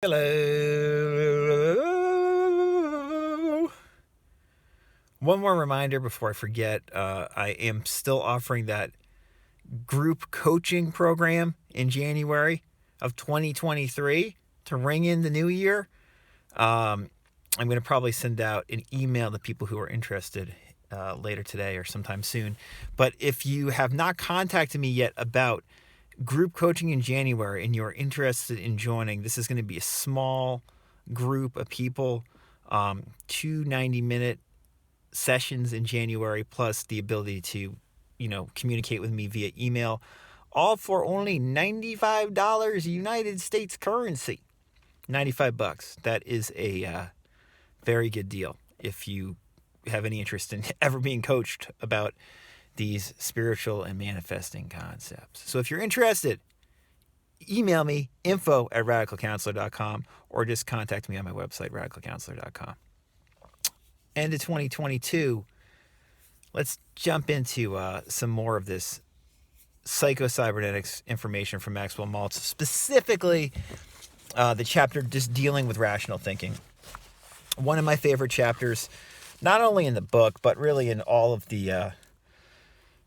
Hello. One more reminder before I forget. I am still offering that group coaching program in January of 2023 to ring in the new year. I'm going to probably send out an email to people who are interested later today or sometime soon. But if you have not contacted me yet about group coaching in January and you're interested in joining, this is going to be a small group of people, 2 90-minute sessions in January, plus the ability to, communicate with me via email, all for only $95 United States currency. $95. That is a very good deal if you have any interest in ever being coached about these spiritual and manifesting concepts. So if you're interested, email me, info@radicalcounselor.com, or just contact me on my website, radicalcounselor.com. End of 2022, let's jump into some more of this psycho-cybernetics information from Maxwell Maltz, specifically the chapter just dealing with rational thinking. One of my favorite chapters, not only in the book, but really in all of the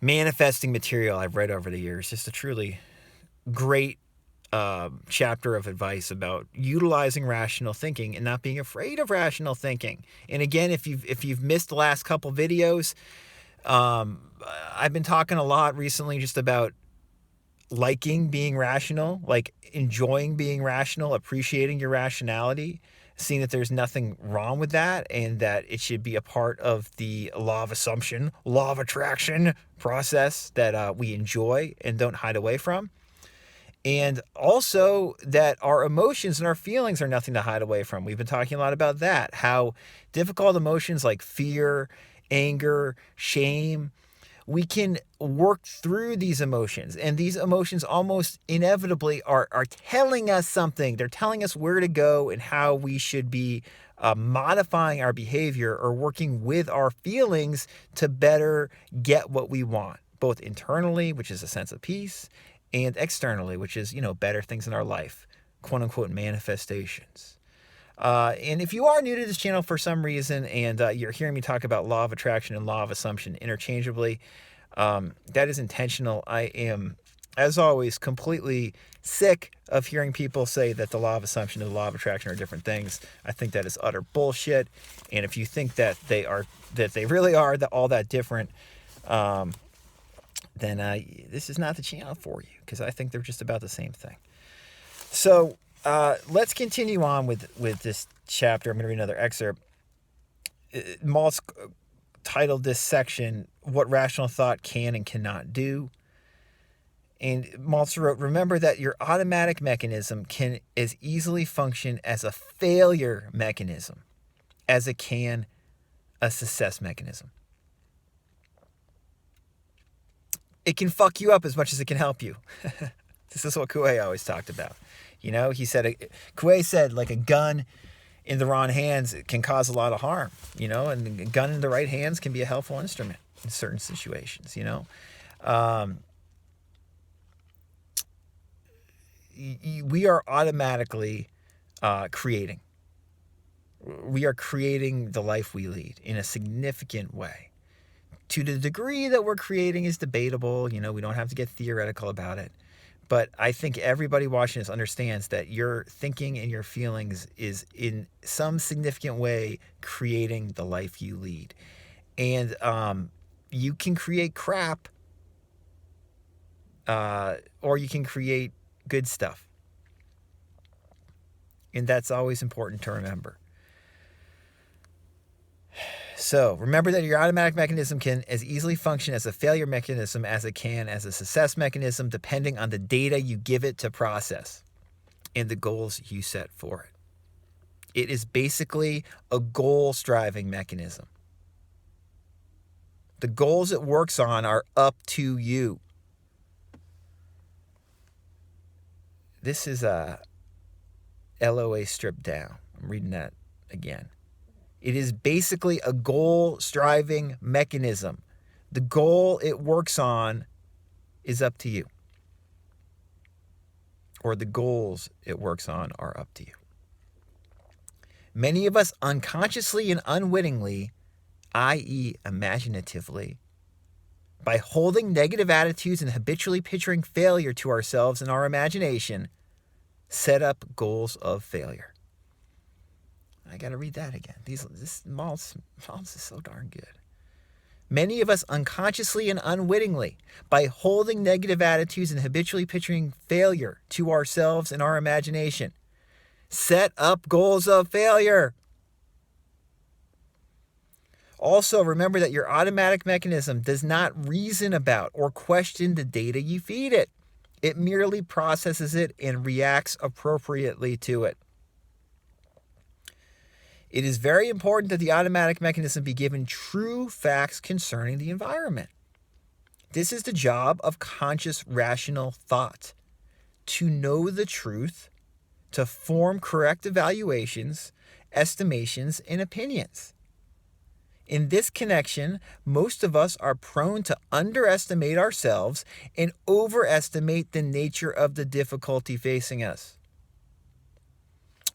manifesting material I've read over the years. Just a truly great chapter of advice about utilizing rational thinking and not being afraid of rational thinking. And again, if you've missed the last couple videos, I've been talking a lot recently just about liking being rational, like enjoying being rational, appreciating your rationality, seeing that there's nothing wrong with that and that it should be a part of the law of assumption, law of attraction process that we enjoy and don't hide away from. And also that our emotions and our feelings are nothing to hide away from. We've been talking a lot about that, how difficult emotions like fear, anger, shame, we can work through these emotions. And these emotions almost inevitably are telling us something. They're telling us where to go and how we should be modifying our behavior or working with our feelings to better get what we want, both internally, which is a sense of peace, and externally, which is, better things in our life, quote unquote, manifestations. And if you are new to this channel for some reason and you're hearing me talk about law of attraction and law of assumption interchangeably, that is intentional. I am, as always, completely sick of hearing people say that the law of assumption and the law of attraction are different things. I think that is utter bullshit. And if you think that they really are all that different, then this is not the channel for you, because I think they're just about the same thing. So let's continue on with this chapter. I'm going to read another excerpt. Maltz titled this section, What Rational Thought Can and Cannot Do. And Maltz wrote, remember that your automatic mechanism can as easily function as a failure mechanism as it can a success mechanism. It can fuck you up as much as it can help you. This is what Coué always talked about. He said, Coué said, like a gun in the wrong hands can cause a lot of harm, and a gun in the right hands can be a helpful instrument in certain situations, we are automatically creating. We are creating the life we lead in a significant way. To the degree that we're creating is debatable. We don't have to get theoretical about it. But I think everybody watching this understands that your thinking and your feelings is in some significant way creating the life you lead. And you can create crap or you can create good stuff. And that's always important to remember. So remember that your automatic mechanism can as easily function as a failure mechanism as it can as a success mechanism, depending on the data you give it to process and the goals you set for it. It is basically a goal-striving mechanism. The goals it works on are up to you. This is a LOA stripped down. I'm reading that again. It is basically a goal-striving mechanism. The goal it works on is up to you. Or the goals it works on are up to you. Many of us unconsciously and unwittingly, i.e., imaginatively, by holding negative attitudes and habitually picturing failure to ourselves in our imagination, set up goals of failure. I got to read that again. This Maltz is so darn good. Many of us unconsciously and unwittingly, by holding negative attitudes and habitually picturing failure to ourselves in our imagination, set up goals of failure. Also, remember that your automatic mechanism does not reason about or question the data you feed it. It merely processes it and reacts appropriately to it. It is very important that the automatic mechanism be given true facts concerning the environment. This is the job of conscious rational thought, to know the truth, to form correct evaluations, estimations, and opinions. In this connection, most of us are prone to underestimate ourselves and overestimate the nature of the difficulty facing us.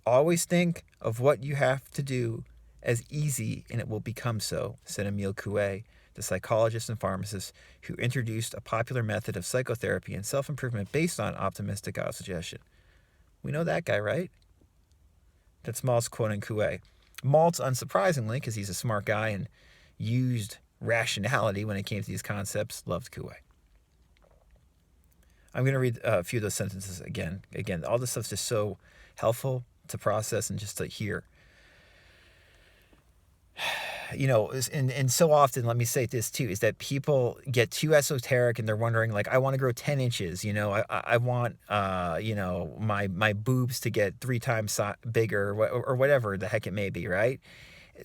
Always think of what you have to do as easy, and it will become so, said Emile Coué, the psychologist and pharmacist who introduced a popular method of psychotherapy and self-improvement based on optimistic autosuggestion. We know that guy, right? That's Maltz quoting Coué. Maltz, unsurprisingly, because he's a smart guy and used rationality when it came to these concepts, loved Coué. I'm going to read a few of those sentences again. Again, all this stuff's just so helpful to process and just to hear. You know, and so often, let me say this too, is that people get too esoteric and they're wondering, like, I want to grow 10 inches, you know, I want, my boobs to get 3 times bigger or whatever the heck it may be, right?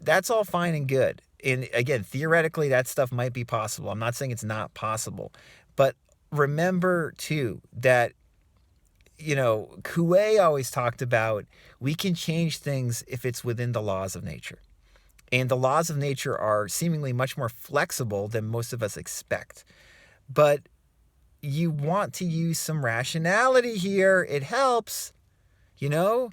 That's all fine and good. And again, theoretically, that stuff might be possible. I'm not saying it's not possible. But remember, too, that, you know, Coué always talked about we can change things if it's within the laws of nature. And the laws of nature are seemingly much more flexible than most of us expect. But you want to use some rationality here. It helps, you know?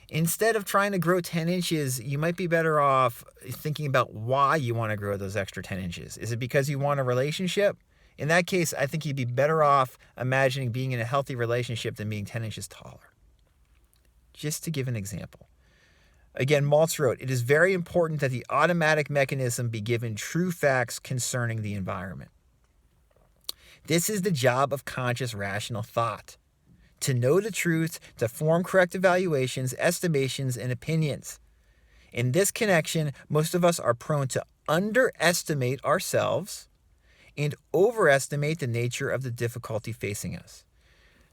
Instead of trying to grow 10 inches, you might be better off thinking about why you want to grow those extra 10 inches. Is it because you want a relationship? In that case, I think you'd be better off imagining being in a healthy relationship than being 10 inches taller. Just to give an example. Again, Maltz wrote, it is very important that the automatic mechanism be given true facts concerning the environment. This is the job of conscious rational thought, to know the truth, to form correct evaluations, estimations, and opinions. In this connection, most of us are prone to underestimate ourselves and overestimate the nature of the difficulty facing us.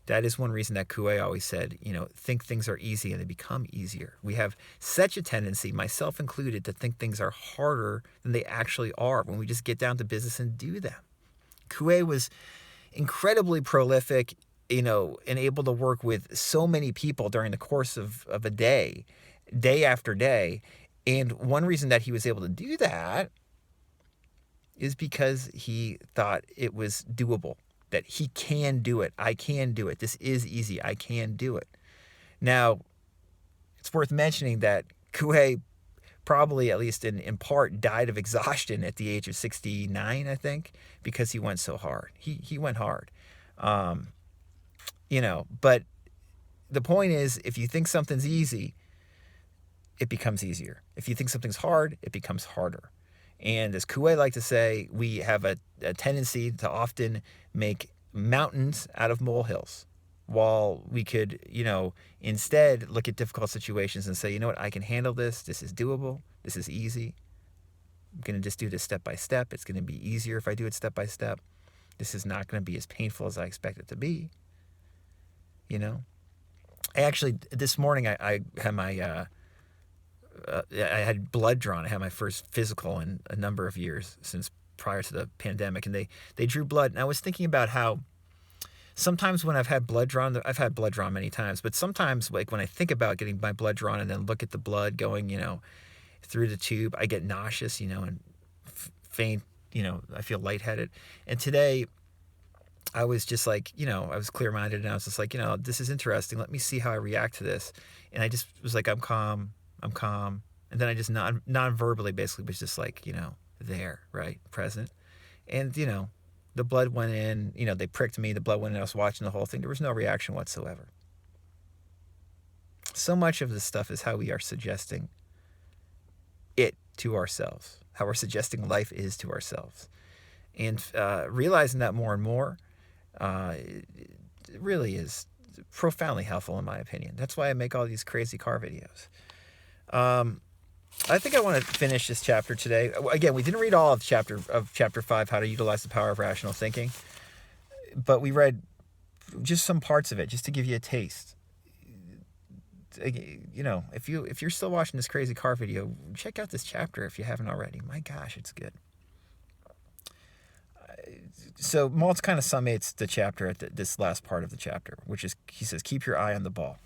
That is one reason that Coué always said, you know, think things are easy and they become easier. We have such a tendency, myself included, to think things are harder than they actually are when we just get down to business and do them. Coué was incredibly prolific, you know, and able to work with so many people during the course of a day after day. And one reason that he was able to do that is because he thought it was doable. That he can do it. I can do it. This is easy. I can do it. Now, it's worth mentioning that Coué probably, at least in part, died of exhaustion at the age of 69, I think, because he went so hard. He went hard. You know, but the point is, if you think something's easy, it becomes easier. If you think something's hard, it becomes harder. And as Coué liked to say, we have a tendency to often make mountains out of molehills, while we could, you know, instead look at difficult situations and say, you know what, I can handle this. This is doable. This is easy. I'm going to just do this step by step. It's going to be easier if I do it step by step. This is not going to be as painful as I expect it to be. You know, this morning I had my I had blood drawn. I had my first physical in a number of years since prior to the pandemic, and they drew blood. And I was thinking about how sometimes when I've had blood drawn many times, but sometimes, like, when I think about getting my blood drawn and then look at the blood going, you know, through the tube, I get nauseous, you know, and faint, you know, I feel lightheaded. And today I was just like, you know, I was clear-minded, and I was just like, you know, this is interesting. Let me see how I react to this. And I just was like, I'm calm. I'm calm. And then I just non-verbally basically was just like, there, right? Present. And, the blood went in, they pricked me, the blood went in, I was watching the whole thing. There was no reaction whatsoever. So much of this stuff is how we are suggesting it to ourselves, how we're suggesting life is to ourselves. And realizing that more and more, it really is profoundly helpful in my opinion. That's why I make all these crazy car videos. I think I want to finish this chapter today. Again, we didn't read all of chapter 5, how to utilize the power of rational thinking, but we read just some parts of it just to give you a taste. If you're still watching this crazy car video, check out this chapter if you haven't already. My gosh, it's good. So Maltz kind of summates the chapter at this last part of the chapter, which is, he says, keep your eye on the ball.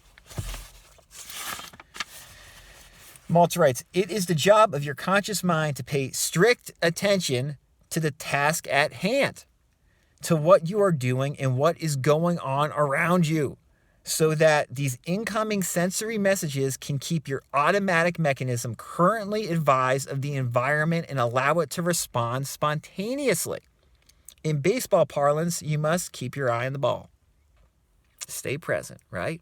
Maltz writes, it is the job of your conscious mind to pay strict attention to the task at hand, to what you are doing and what is going on around you, so that these incoming sensory messages can keep your automatic mechanism currently advised of the environment and allow it to respond spontaneously. In baseball parlance, you must keep your eye on the ball. Stay present, right?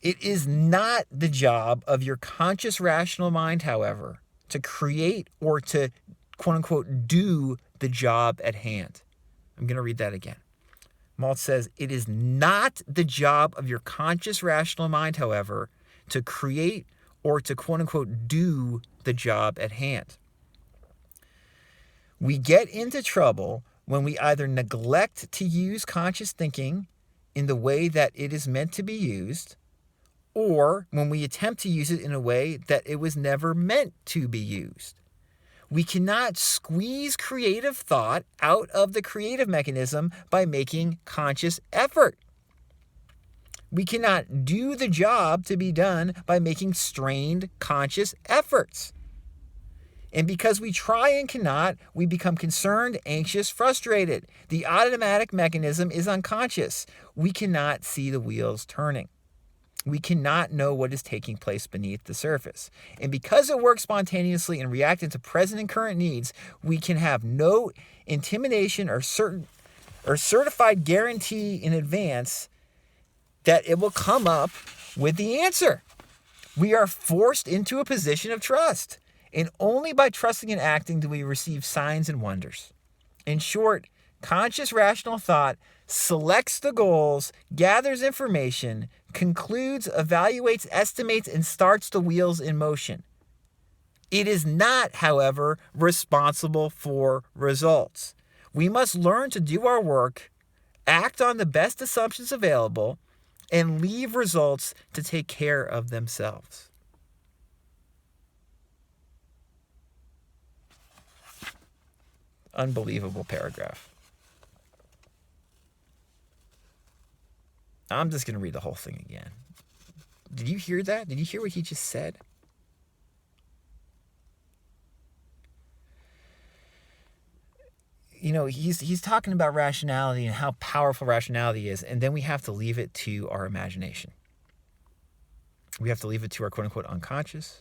It is not the job of your conscious rational mind, however, to create or to, quote unquote, do the job at hand. I'm going to read that again. Maltz says, it is not the job of your conscious rational mind, however, to create or to, quote unquote, do the job at hand. We get into trouble when we either neglect to use conscious thinking in the way that it is meant to be used, or when we attempt to use it in a way that it was never meant to be used. We cannot squeeze creative thought out of the creative mechanism by making conscious effort. We cannot do the job to be done by making strained conscious efforts. And because we try and cannot, we become concerned, anxious, frustrated. The automatic mechanism is unconscious. We cannot see the wheels turning. We cannot know what is taking place beneath the surface. And because it works spontaneously and reacting to present and current needs, we can have no intimidation or certified guarantee in advance that it will come up with the answer. We are forced into a position of trust. And only by trusting and acting do we receive signs and wonders. In short, conscious rational thought selects the goals, gathers information, concludes, evaluates, estimates, and starts the wheels in motion. It is not, however, responsible for results. We must learn to do our work, act on the best assumptions available, and leave results to take care of themselves. Unbelievable paragraph. I'm just going to read the whole thing again. Did you hear that? Did you hear what he just said? He's talking about rationality and how powerful rationality is, and then we have to leave it to our imagination. We have to leave it to our quote-unquote unconscious.